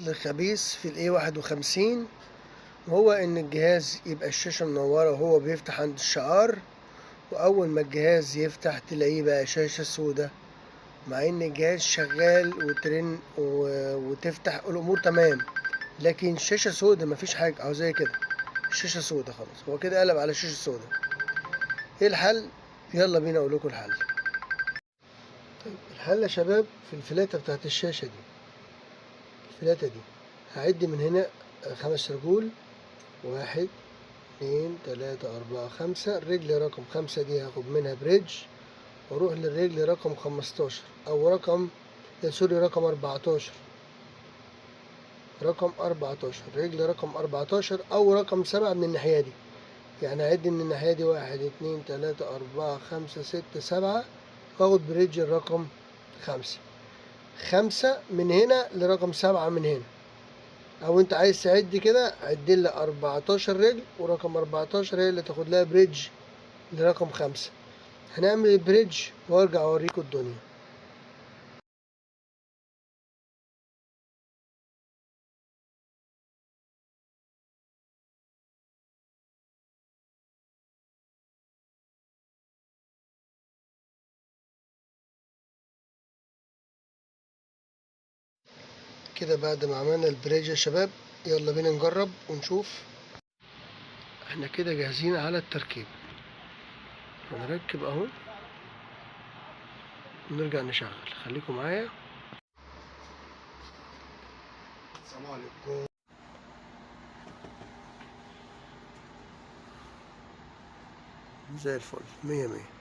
الخبيث في ال A51 وهو ان الجهاز يبقى الشاشة منورة وهو بيفتح عند الشعار، واول ما الجهاز يفتح تلاقيه بقى شاشة سودة، مع ان الجهاز شغال وترن وتفتح الامور تمام، لكن الشاشة سودة مفيش حاجة او زي كده، الشاشة سودة خلاص، هو كده قلب على شاشة سودة. ايه الحل؟ يلا بينا اقول لكم الحل. طيب الحل يا شباب في الفلاتة بتاعت الشاشة دي، الفلاتة دي هعد من هنا 5 رجول، 1 2 3 4 5. الرجل رقم 5 دي هاخد منها بريدج واروح للرجل رقم 15 او رقم سوري رقم 14، رقم 14 رجل رقم 14 او رقم 7 من الناحية دي. يعني هعد من الناحية دي 1 2 3 4 5 6 7 واخد بريدج الرقم 5. 5 من هنا لرقم 7 من هنا، او انت عايز تعد كده عد لي 14 رجل ورقم 14 هي اللي تاخد لها بريدج لرقم 5. هنعمل البريدج وارجع اوريكم الدنيا. كده بعد ما عملنا البريدج يا شباب يلا بينا نجرب ونشوف. احنا كده جاهزين على التركيب، هنركب اهو ونرجع نشغل. خليكم معايا. السلام عليكم. زي الفل، 100 100.